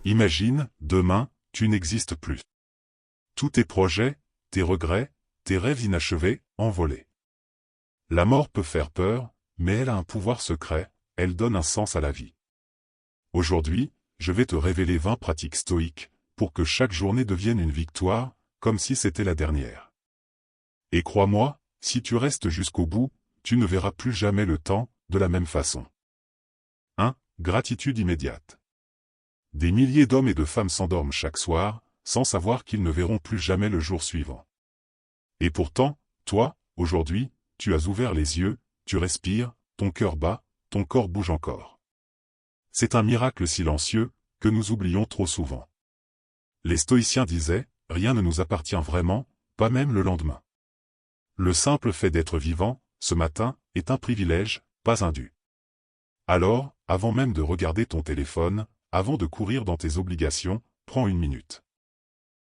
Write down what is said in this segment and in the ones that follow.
Imagine, demain, tu n'existes plus. Tous tes projets, tes regrets, tes rêves inachevés, envolés. La mort peut faire peur, mais elle a un pouvoir secret, elle donne un sens à la vie. Aujourd'hui, je vais te révéler 20 pratiques stoïques, pour que chaque journée devienne une victoire, comme si c'était la dernière. Et crois-moi, si tu restes jusqu'au bout, tu ne verras plus jamais le temps, de la même façon. 1. Gratitude immédiate. Des milliers d'hommes et de femmes s'endorment chaque soir, sans savoir qu'ils ne verront plus jamais le jour suivant. Et pourtant, toi, aujourd'hui, tu as ouvert les yeux, tu respires, ton cœur bat, ton corps bouge encore. C'est un miracle silencieux, que nous oublions trop souvent. Les stoïciens disaient, rien ne nous appartient vraiment, pas même le lendemain. Le simple fait d'être vivant, ce matin, est un privilège, pas un dû. Alors, avant même de regarder ton téléphone, avant de courir dans tes obligations, prends une minute.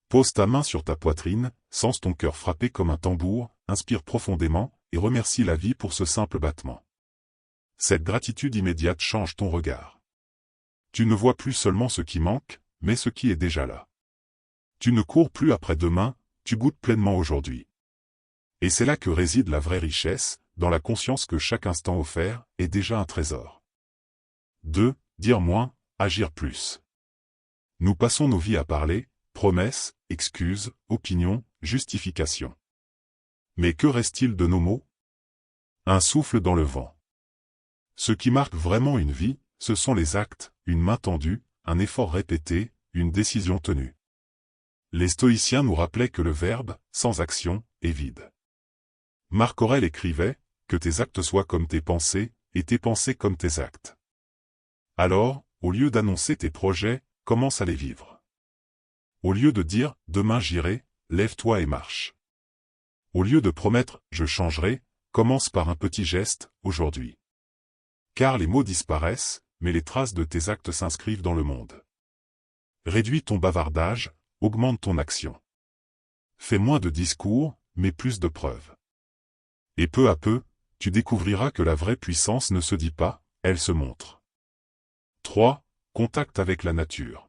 Pose ta main sur ta poitrine, sens ton cœur frapper comme un tambour, inspire profondément, et remercie la vie pour ce simple battement. Cette gratitude immédiate change ton regard. Tu ne vois plus seulement ce qui manque, mais ce qui est déjà là. Tu ne cours plus après demain, tu goûtes pleinement aujourd'hui. Et c'est là que réside la vraie richesse, dans la conscience que chaque instant offert est déjà un trésor. 2. Dire moins, agir plus. Nous passons nos vies à parler, promesses, excuses, opinions, justifications. Mais que reste-t-il de nos mots? Un souffle dans le vent. Ce qui marque vraiment une vie, ce sont les actes, une main tendue, un effort répété, une décision tenue. Les stoïciens nous rappelaient que le verbe, sans action, est vide. Marc Aurèle écrivait, que tes actes soient comme tes pensées, et tes pensées comme tes actes. Alors, au lieu d'annoncer tes projets, commence à les vivre. Au lieu de dire « demain j'irai », lève-toi et marche. Au lieu de promettre « je changerai », commence par un petit geste, aujourd'hui. Car les mots disparaissent, mais les traces de tes actes s'inscrivent dans le monde. Réduis ton bavardage, augmente ton action. Fais moins de discours, mais plus de preuves. Et peu à peu, tu découvriras que la vraie puissance ne se dit pas, elle se montre. 3. Contact avec la nature.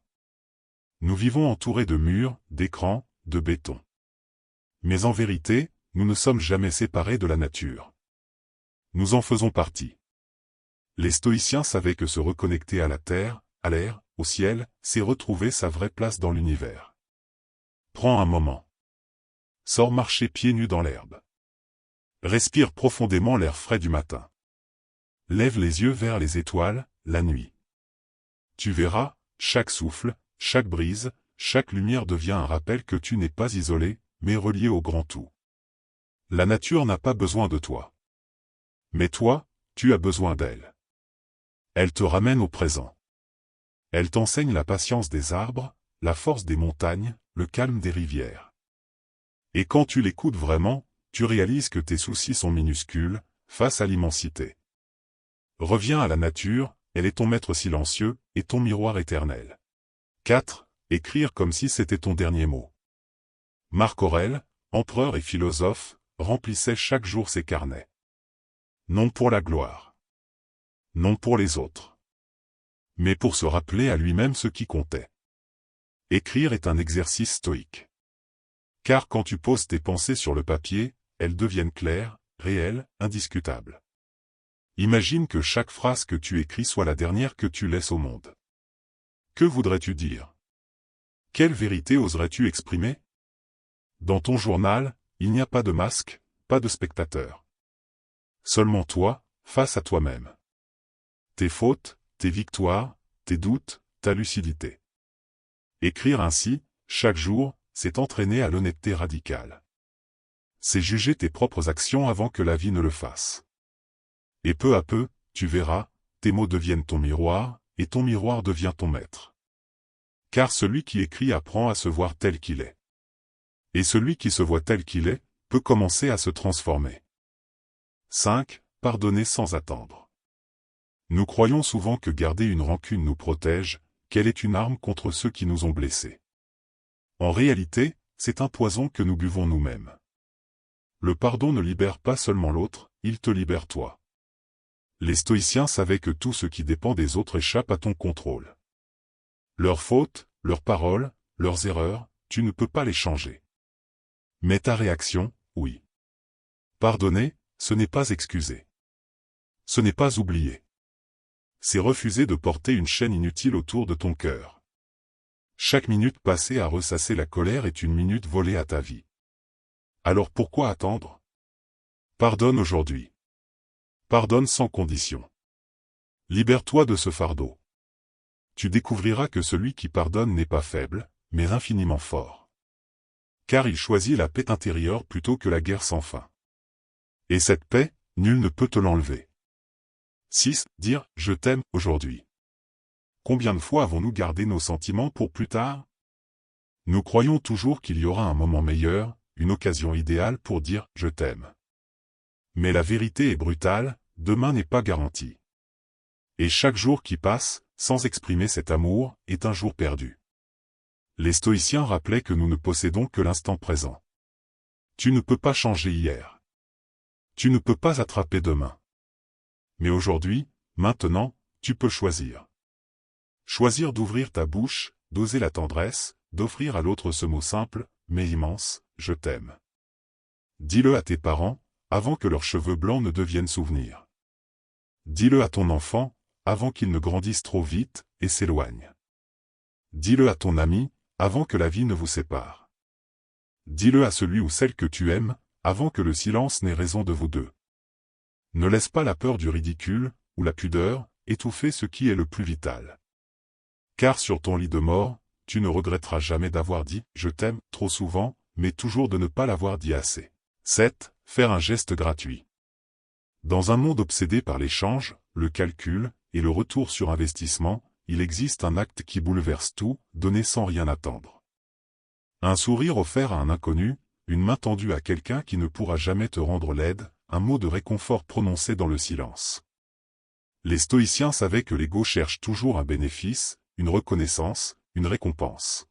Nous vivons entourés de murs, d'écrans, de béton. Mais en vérité, nous ne sommes jamais séparés de la nature. Nous en faisons partie. Les stoïciens savaient que se reconnecter à la terre, à l'air, au ciel, c'est retrouver sa vraie place dans l'univers. Prends un moment. Sors marcher pieds nus dans l'herbe. Respire profondément l'air frais du matin. Lève les yeux vers les étoiles, la nuit. Tu verras, chaque souffle, chaque brise, chaque lumière devient un rappel que tu n'es pas isolé, mais relié au grand tout. La nature n'a pas besoin de toi. Mais toi, tu as besoin d'elle. Elle te ramène au présent. Elle t'enseigne la patience des arbres, la force des montagnes, le calme des rivières. Et quand tu l'écoutes vraiment, tu réalises que tes soucis sont minuscules, face à l'immensité. Reviens à la nature, elle est ton maître silencieux, et ton miroir éternel. 4. Écrire comme si c'était ton dernier mot. Marc Aurèle, empereur et philosophe, remplissait chaque jour ses carnets. Non pour la gloire. Non pour les autres. Mais pour se rappeler à lui-même ce qui comptait. Écrire est un exercice stoïque. Car quand tu poses tes pensées sur le papier, elles deviennent claires, réelles, indiscutables. Imagine que chaque phrase que tu écris soit la dernière que tu laisses au monde. Que voudrais-tu dire? Quelle vérité oserais-tu exprimer? Dans ton journal, il n'y a pas de masque, pas de spectateur. Seulement toi, face à toi-même. Tes fautes, tes victoires, tes doutes, ta lucidité. Écrire ainsi, chaque jour, c'est entraîner à l'honnêteté radicale. C'est juger tes propres actions avant que la vie ne le fasse. Et peu à peu, tu verras, tes mots deviennent ton miroir, et ton miroir devient ton maître. Car celui qui écrit apprend à se voir tel qu'il est. Et celui qui se voit tel qu'il est, peut commencer à se transformer. 5. Pardonner sans attendre. Nous croyons souvent que garder une rancune nous protège, qu'elle est une arme contre ceux qui nous ont blessés. En réalité, c'est un poison que nous buvons nous-mêmes. Le pardon ne libère pas seulement l'autre, il te libère toi. Les stoïciens savaient que tout ce qui dépend des autres échappe à ton contrôle. Leurs fautes, leurs paroles, leurs erreurs, tu ne peux pas les changer. Mais ta réaction, oui. Pardonner, ce n'est pas excuser. Ce n'est pas oublier. C'est refuser de porter une chaîne inutile autour de ton cœur. Chaque minute passée à ressasser la colère est une minute volée à ta vie. Alors pourquoi attendre? Pardonne aujourd'hui. Pardonne sans condition. Libère-toi de ce fardeau. Tu découvriras que celui qui pardonne n'est pas faible, mais infiniment fort. Car il choisit la paix intérieure plutôt que la guerre sans fin. Et cette paix, nul ne peut te l'enlever. 6. Dire « je t'aime » aujourd'hui. Combien de fois avons-nous gardé nos sentiments pour plus tard? Nous croyons toujours qu'il y aura un moment meilleur, une occasion idéale pour dire « je t'aime ». Mais la vérité est brutale, demain n'est pas garanti. Et chaque jour qui passe, sans exprimer cet amour, est un jour perdu. Les stoïciens rappelaient que nous ne possédons que l'instant présent. Tu ne peux pas changer hier. Tu ne peux pas attraper demain. Mais aujourd'hui, maintenant, tu peux choisir. Choisir d'ouvrir ta bouche, d'oser la tendresse, d'offrir à l'autre ce mot simple, mais immense, je t'aime. Dis-le à tes parents, avant que leurs cheveux blancs ne deviennent souvenir. Dis-le à ton enfant, avant qu'il ne grandisse trop vite, et s'éloigne. Dis-le à ton ami, avant que la vie ne vous sépare. Dis-le à celui ou celle que tu aimes, avant que le silence n'ait raison de vous deux. Ne laisse pas la peur du ridicule, ou la pudeur, étouffer ce qui est le plus vital. Car sur ton lit de mort, tu ne regretteras jamais d'avoir dit « je t'aime » trop souvent, mais toujours de ne pas l'avoir dit assez. 7. Faire un geste gratuit. Dans un monde obsédé par l'échange, le calcul, et le retour sur investissement, il existe un acte qui bouleverse tout, donner sans rien attendre. Un sourire offert à un inconnu, une main tendue à quelqu'un qui ne pourra jamais te rendre l'aide, un mot de réconfort prononcé dans le silence. Les stoïciens savaient que l'ego cherche toujours un bénéfice, une reconnaissance, une récompense.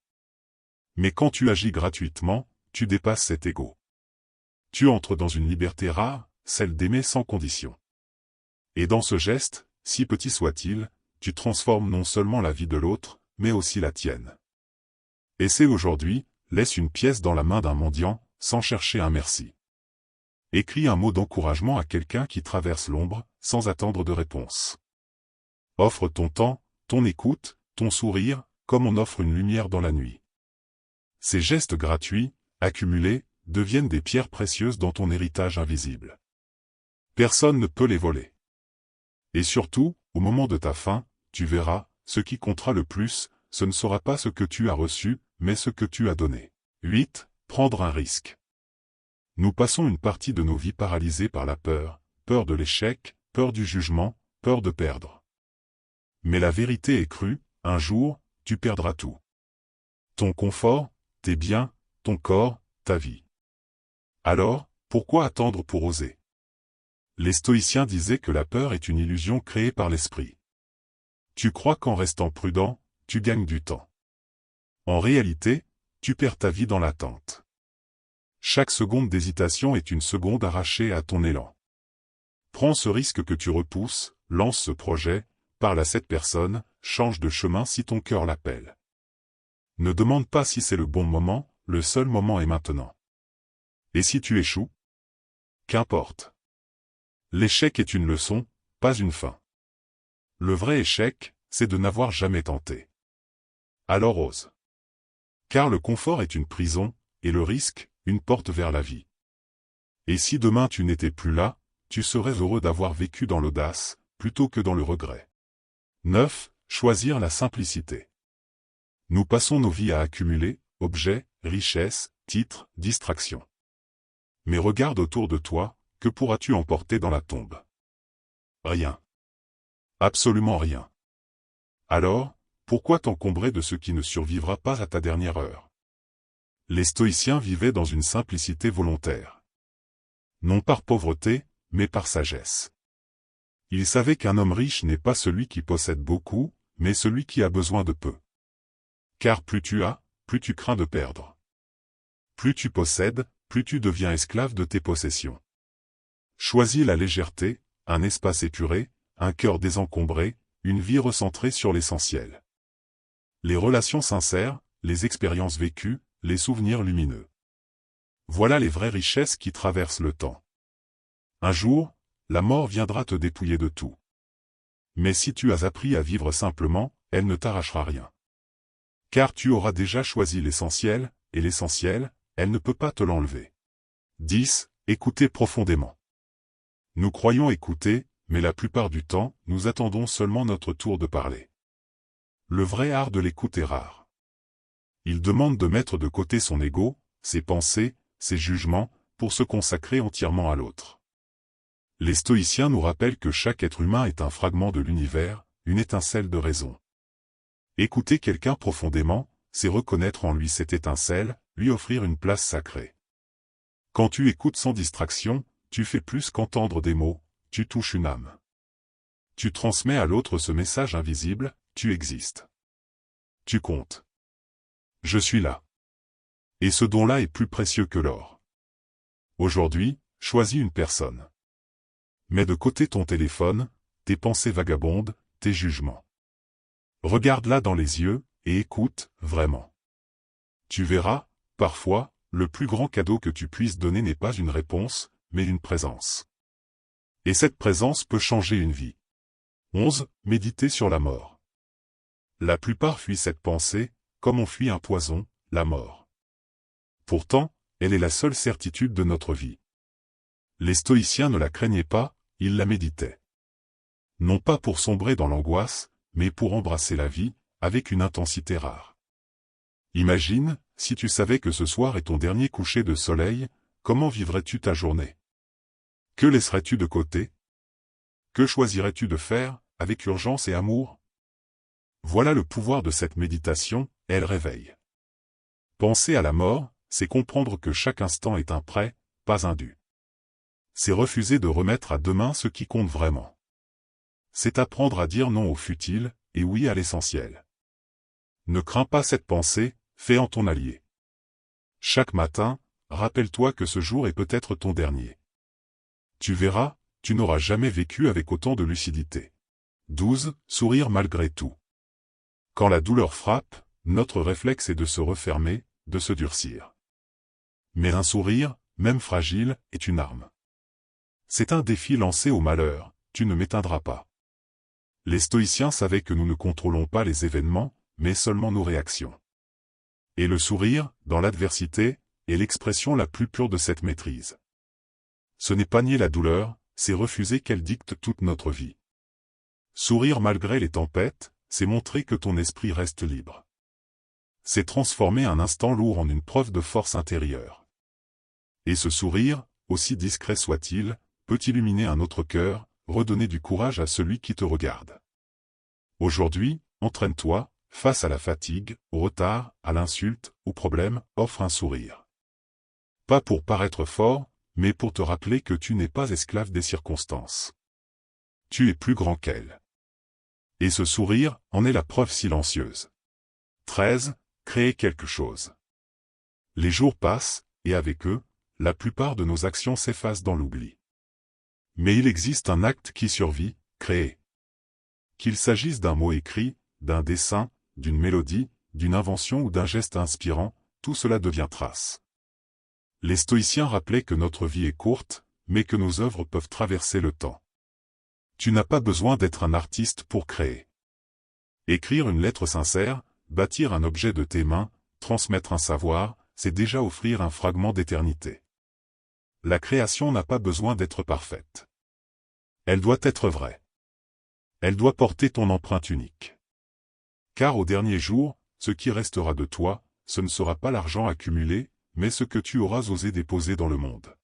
Mais quand tu agis gratuitement, tu dépasses cet ego. Tu entres dans une liberté rare, celle d'aimer sans condition. Et dans ce geste, si petit soit-il, tu transformes non seulement la vie de l'autre, mais aussi la tienne. Essaie aujourd'hui, laisse une pièce dans la main d'un mendiant, sans chercher un merci. Écris un mot d'encouragement à quelqu'un qui traverse l'ombre, sans attendre de réponse. Offre ton temps, ton écoute, ton sourire, comme on offre une lumière dans la nuit. Ces gestes gratuits, accumulés, deviennent des pierres précieuses dans ton héritage invisible. Personne ne peut les voler. Et surtout, au moment de ta fin, tu verras, ce qui comptera le plus, ce ne sera pas ce que tu as reçu, mais ce que tu as donné. 8. Prendre un risque. Nous passons une partie de nos vies paralysées par la peur, peur de l'échec, peur du jugement, peur de perdre. Mais la vérité est crue, un jour, tu perdras tout. Ton confort, tes biens, ton corps, ta vie. Alors, pourquoi attendre pour oser? Les stoïciens disaient que la peur est une illusion créée par l'esprit. Tu crois qu'en restant prudent, tu gagnes du temps. En réalité, tu perds ta vie dans l'attente. Chaque seconde d'hésitation est une seconde arrachée à ton élan. Prends ce risque que tu repousses, lance ce projet, parle à cette personne, change de chemin si ton cœur l'appelle. Ne demande pas si c'est le bon moment, le seul moment est maintenant. Et si tu échoues? Qu'importe. L'échec est une leçon, pas une fin. Le vrai échec, c'est de n'avoir jamais tenté. Alors ose. Car le confort est une prison, et le risque, une porte vers la vie. Et si demain tu n'étais plus là, tu serais heureux d'avoir vécu dans l'audace, plutôt que dans le regret. 9. Choisir la simplicité. Nous passons nos vies à accumuler, objets, richesses, titres, distractions. Mais regarde autour de toi, que pourras-tu emporter dans la tombe? Rien. Absolument rien. Alors, pourquoi t'encombrer de ce qui ne survivra pas à ta dernière heure? Les stoïciens vivaient dans une simplicité volontaire. Non par pauvreté, mais par sagesse. Ils savaient qu'un homme riche n'est pas celui qui possède beaucoup, mais celui qui a besoin de peu. Car plus tu as, plus tu crains de perdre. Plus tu possèdes, plus tu deviens esclave de tes possessions. Choisis la légèreté, un espace épuré, un cœur désencombré, une vie recentrée sur l'essentiel. Les relations sincères, les expériences vécues, les souvenirs lumineux. Voilà les vraies richesses qui traversent le temps. Un jour, la mort viendra te dépouiller de tout. Mais si tu as appris à vivre simplement, elle ne t'arrachera rien. Car tu auras déjà choisi l'essentiel, et l'essentiel, elle ne peut pas te l'enlever. 10. Écoutez profondément. Nous croyons écouter, mais la plupart du temps, nous attendons seulement notre tour de parler. Le vrai art de l'écoute est rare. Il demande de mettre de côté son ego, ses pensées, ses jugements, pour se consacrer entièrement à l'autre. Les stoïciens nous rappellent que chaque être humain est un fragment de l'univers, une étincelle de raison. Écouter quelqu'un profondément, c'est reconnaître en lui cette étincelle, lui offrir une place sacrée. Quand tu écoutes sans distraction, tu fais plus qu'entendre des mots, tu touches une âme. Tu transmets à l'autre ce message invisible, tu existes. Tu comptes. Je suis là. Et ce don-là est plus précieux que l'or. Aujourd'hui, choisis une personne. Mets de côté ton téléphone, tes pensées vagabondes, tes jugements. Regarde-la dans les yeux, et écoute, vraiment. Tu verras, parfois, le plus grand cadeau que tu puisses donner n'est pas une réponse, mais une présence. Et cette présence peut changer une vie. 11. Méditer sur la mort. La plupart fuient cette pensée, comme on fuit un poison, la mort. Pourtant, elle est la seule certitude de notre vie. Les stoïciens ne la craignaient pas, ils la méditaient. Non pas pour sombrer dans l'angoisse, mais pour embrasser la vie, avec une intensité rare. Imagine, si tu savais que ce soir est ton dernier coucher de soleil, comment vivrais-tu ta journée? Que laisserais-tu de côté? Que choisirais-tu de faire, avec urgence et amour? Voilà le pouvoir de cette méditation, elle réveille. Penser à la mort, c'est comprendre que chaque instant est un prêt, pas un dû. C'est refuser de remettre à demain ce qui compte vraiment. C'est apprendre à dire non au futile, et oui à l'essentiel. Ne crains pas cette pensée, fais-en ton allié. Chaque matin, rappelle-toi que ce jour est peut-être ton dernier. Tu verras, tu n'auras jamais vécu avec autant de lucidité. 12. Sourire malgré tout. Quand la douleur frappe, notre réflexe est de se refermer, de se durcir. Mais un sourire, même fragile, est une arme. C'est un défi lancé au malheur, tu ne m'éteindras pas. Les stoïciens savaient que nous ne contrôlons pas les événements, mais seulement nos réactions. Et le sourire, dans l'adversité, est l'expression la plus pure de cette maîtrise. Ce n'est pas nier la douleur, c'est refuser qu'elle dicte toute notre vie. Sourire malgré les tempêtes, c'est montrer que ton esprit reste libre. C'est transformer un instant lourd en une preuve de force intérieure. Et ce sourire, aussi discret soit-il, peut illuminer un autre cœur, redonner du courage à celui qui te regarde. Aujourd'hui, entraîne-toi, face à la fatigue, au retard, à l'insulte, au problème, offre un sourire. Pas pour paraître fort, mais pour te rappeler que tu n'es pas esclave des circonstances. Tu es plus grand qu'elles. Et ce sourire en est la preuve silencieuse. 13. Créer quelque chose. Les jours passent, et avec eux, la plupart de nos actions s'effacent dans l'oubli. Mais il existe un acte qui survit, créer. Qu'il s'agisse d'un mot écrit, d'un dessin, d'une mélodie, d'une invention ou d'un geste inspirant, tout cela devient trace. Les stoïciens rappelaient que notre vie est courte, mais que nos œuvres peuvent traverser le temps. Tu n'as pas besoin d'être un artiste pour créer. Écrire une lettre sincère, bâtir un objet de tes mains, transmettre un savoir, c'est déjà offrir un fragment d'éternité. La création n'a pas besoin d'être parfaite. Elle doit être vraie. Elle doit porter ton empreinte unique. Car au dernier jour, ce qui restera de toi, ce ne sera pas l'argent accumulé, mais ce que tu auras osé déposer dans le monde.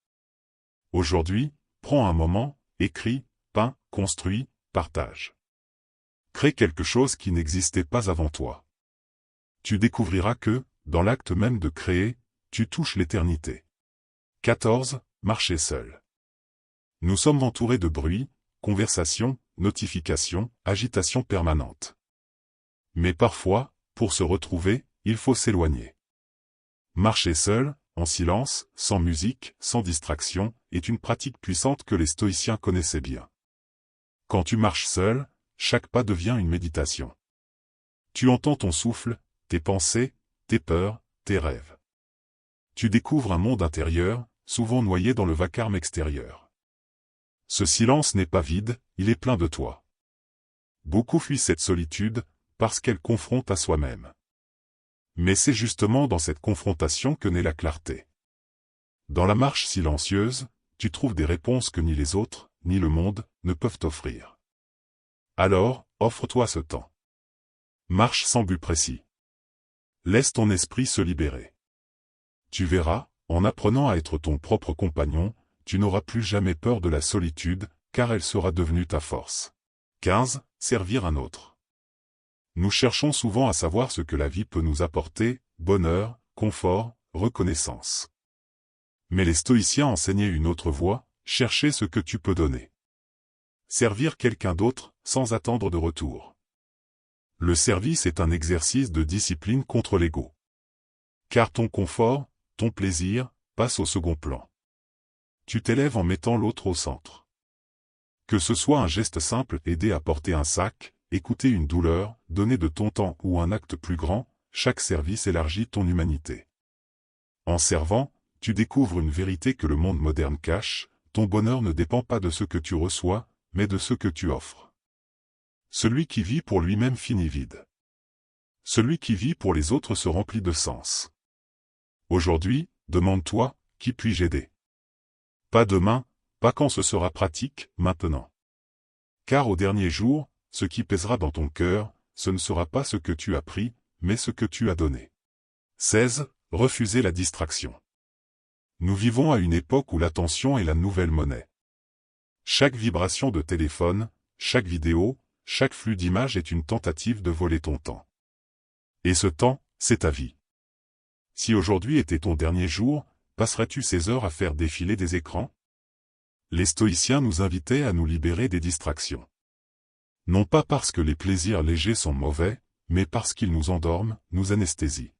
Aujourd'hui, prends un moment, écris, peins, construis, partage. Crée quelque chose qui n'existait pas avant toi. Tu découvriras que, dans l'acte même de créer, tu touches l'éternité. 14. Marcher seul. Nous sommes entourés de bruit, conversations, notifications, agitation permanente. Mais parfois, pour se retrouver, il faut s'éloigner. Marcher seul, en silence, sans musique, sans distraction, est une pratique puissante que les stoïciens connaissaient bien. Quand tu marches seul, chaque pas devient une méditation. Tu entends ton souffle, tes pensées, tes peurs, tes rêves. Tu découvres un monde intérieur, souvent noyé dans le vacarme extérieur. Ce silence n'est pas vide, il est plein de toi. Beaucoup fuient cette solitude, parce qu'elle confronte à soi-même. Mais c'est justement dans cette confrontation que naît la clarté. Dans la marche silencieuse, tu trouves des réponses que ni les autres, ni le monde, ne peuvent t'offrir. Alors, offre-toi ce temps. Marche sans but précis. Laisse ton esprit se libérer. Tu verras, en apprenant à être ton propre compagnon, tu n'auras plus jamais peur de la solitude, car elle sera devenue ta force. 15. Servir un autre. Nous cherchons souvent à savoir ce que la vie peut nous apporter, bonheur, confort, reconnaissance. Mais les stoïciens enseignaient une autre voie, chercher ce que tu peux donner. Servir quelqu'un d'autre, sans attendre de retour. Le service est un exercice de discipline contre l'ego. Car ton confort, ton plaisir, passe au second plan. Tu t'élèves en mettant l'autre au centre. Que ce soit un geste simple, aider à porter un sac, écouter une douleur, donner de ton temps ou un acte plus grand, chaque service élargit ton humanité. En servant, tu découvres une vérité que le monde moderne cache, ton bonheur ne dépend pas de ce que tu reçois, mais de ce que tu offres. Celui qui vit pour lui-même finit vide. Celui qui vit pour les autres se remplit de sens. Aujourd'hui, demande-toi, qui puis-je aider? Pas demain, pas quand ce sera pratique, maintenant. Car au dernier jour, ce qui pèsera dans ton cœur, ce ne sera pas ce que tu as pris, mais ce que tu as donné. 16. Refuser la distraction. Nous vivons à une époque où l'attention est la nouvelle monnaie. Chaque vibration de téléphone, chaque vidéo, chaque flux d'images est une tentative de voler ton temps. Et ce temps, c'est ta vie. Si aujourd'hui était ton dernier jour, passerais-tu ces heures à faire défiler des écrans? Les stoïciens nous invitaient à nous libérer des distractions. Non pas parce que les plaisirs légers sont mauvais, mais parce qu'ils nous endorment, nous anesthésient.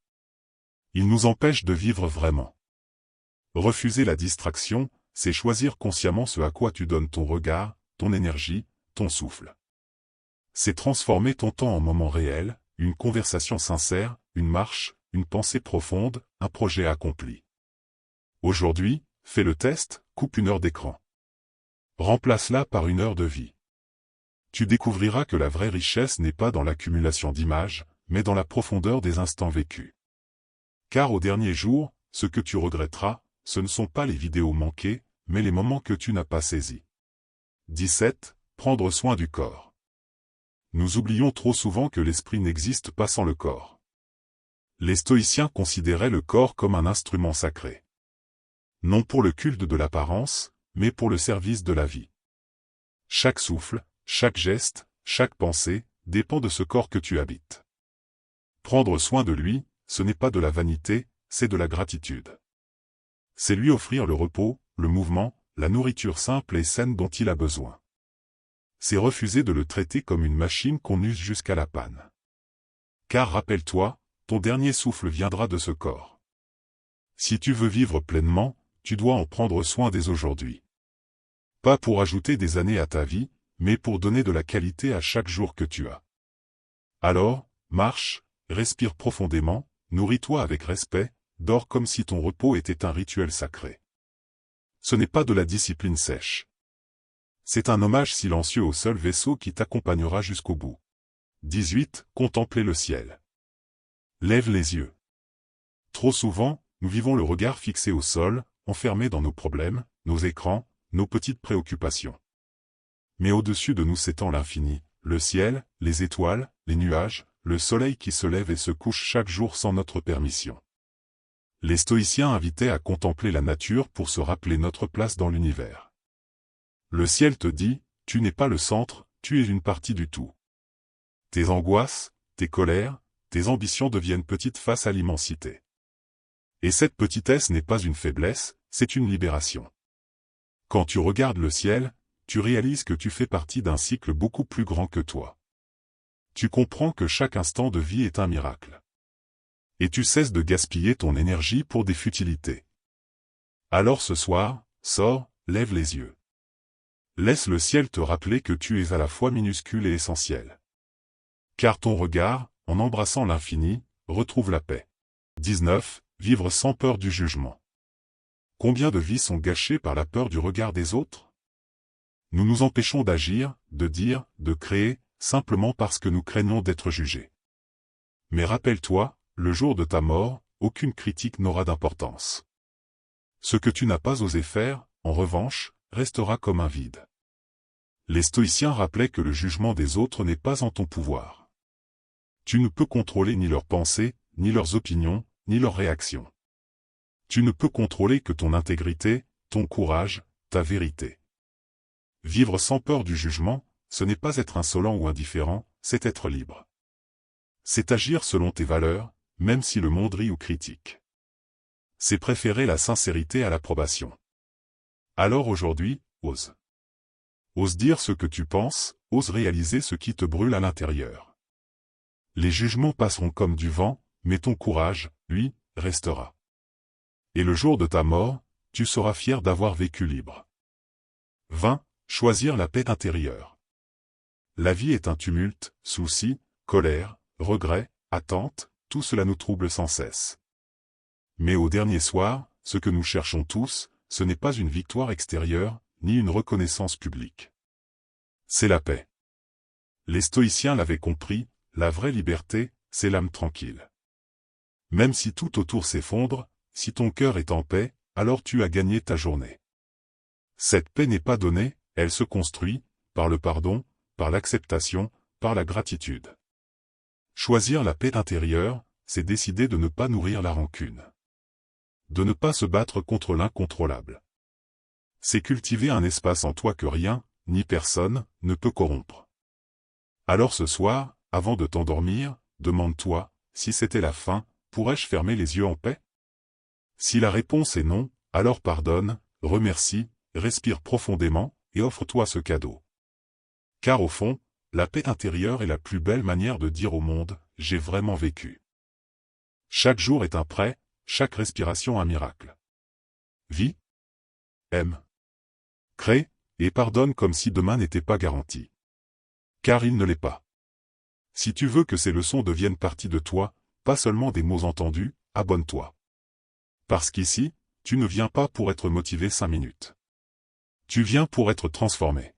Ils nous empêchent de vivre vraiment. Refuser la distraction, c'est choisir consciemment ce à quoi tu donnes ton regard, ton énergie, ton souffle. C'est transformer ton temps en moment réel, une conversation sincère, une marche, une pensée profonde, un projet accompli. Aujourd'hui, fais le test, coupe 1 heure d'écran. Remplace-la par 1 heure de vie. Tu découvriras que la vraie richesse n'est pas dans l'accumulation d'images, mais dans la profondeur des instants vécus. Car au dernier jour, ce que tu regretteras, ce ne sont pas les vidéos manquées, mais les moments que tu n'as pas saisis. 17. Prendre soin du corps. Nous oublions trop souvent que l'esprit n'existe pas sans le corps. Les stoïciens considéraient le corps comme un instrument sacré. Non pour le culte de l'apparence, mais pour le service de la vie. Chaque souffle, chaque geste, chaque pensée, dépend de ce corps que tu habites. Prendre soin de lui, ce n'est pas de la vanité, c'est de la gratitude. C'est lui offrir le repos, le mouvement, la nourriture simple et saine dont il a besoin. C'est refuser de le traiter comme une machine qu'on use jusqu'à la panne. Car rappelle-toi, ton dernier souffle viendra de ce corps. Si tu veux vivre pleinement, tu dois en prendre soin dès aujourd'hui. Pas pour ajouter des années à ta vie, mais pour donner de la qualité à chaque jour que tu as. Alors, marche, respire profondément, nourris-toi avec respect, dors comme si ton repos était un rituel sacré. Ce n'est pas de la discipline sèche. C'est un hommage silencieux au seul vaisseau qui t'accompagnera jusqu'au bout. 18. Contempler le ciel. Lève les yeux. Trop souvent, nous vivons le regard fixé au sol, enfermés dans nos problèmes, nos écrans, nos petites préoccupations. Mais au-dessus de nous s'étend l'infini, le ciel, les étoiles, les nuages, le soleil qui se lève et se couche chaque jour sans notre permission. Les stoïciens invitaient à contempler la nature pour se rappeler notre place dans l'univers. Le ciel te dit, tu n'es pas le centre, tu es une partie du tout. Tes angoisses, tes colères, tes ambitions deviennent petites face à l'immensité. Et cette petitesse n'est pas une faiblesse, c'est une libération. Quand tu regardes le ciel, tu réalises que tu fais partie d'un cycle beaucoup plus grand que toi. Tu comprends que chaque instant de vie est un miracle. Et tu cesses de gaspiller ton énergie pour des futilités. Alors ce soir, sors, lève les yeux. Laisse le ciel te rappeler que tu es à la fois minuscule et essentiel. Car ton regard, en embrassant l'infini, retrouve la paix. 19. Vivre sans peur du jugement. Combien de vies sont gâchées par la peur du regard des autres? Nous nous empêchons d'agir, de dire, de créer, simplement parce que nous craignons d'être jugés. Mais rappelle-toi, le jour de ta mort, aucune critique n'aura d'importance. Ce que tu n'as pas osé faire, en revanche, restera comme un vide. Les stoïciens rappelaient que le jugement des autres n'est pas en ton pouvoir. Tu ne peux contrôler ni leurs pensées, ni leurs opinions, ni leurs réactions. Tu ne peux contrôler que ton intégrité, ton courage, ta vérité. Vivre sans peur du jugement, ce n'est pas être insolent ou indifférent, c'est être libre. C'est agir selon tes valeurs, même si le monde rit ou critique. C'est préférer la sincérité à l'approbation. Alors aujourd'hui, ose. Ose dire ce que tu penses, ose réaliser ce qui te brûle à l'intérieur. Les jugements passeront comme du vent, mais ton courage, lui, restera. Et le jour de ta mort, tu seras fier d'avoir vécu libre. 20. Choisir la paix intérieure. La vie est un tumulte, soucis, colère, regrets, attentes, tout cela nous trouble sans cesse. Mais au dernier soir, ce que nous cherchons tous, ce n'est pas une victoire extérieure, ni une reconnaissance publique. C'est la paix. Les stoïciens l'avaient compris, la vraie liberté, c'est l'âme tranquille. Même si tout autour s'effondre, si ton cœur est en paix, alors tu as gagné ta journée. Cette paix n'est pas donnée, elle se construit, par le pardon, par l'acceptation, par la gratitude. Choisir la paix intérieure, c'est décider de ne pas nourrir la rancune. De ne pas se battre contre l'incontrôlable. C'est cultiver un espace en toi que rien, ni personne, ne peut corrompre. Alors ce soir, avant de t'endormir, demande-toi, si c'était la fin, pourrais-je fermer les yeux en paix? Si la réponse est non, alors pardonne, remercie, respire profondément, et offre-toi ce cadeau. Car au fond, la paix intérieure est la plus belle manière de dire au monde, j'ai vraiment vécu. Chaque jour est un prêt, chaque respiration un miracle. Vis, aime, crée, et pardonne comme si demain n'était pas garanti. Car il ne l'est pas. Si tu veux que ces leçons deviennent partie de toi, pas seulement des mots entendus, abonne-toi. Parce qu'ici, tu ne viens pas pour être motivé 5 minutes. Tu viens pour être transformé.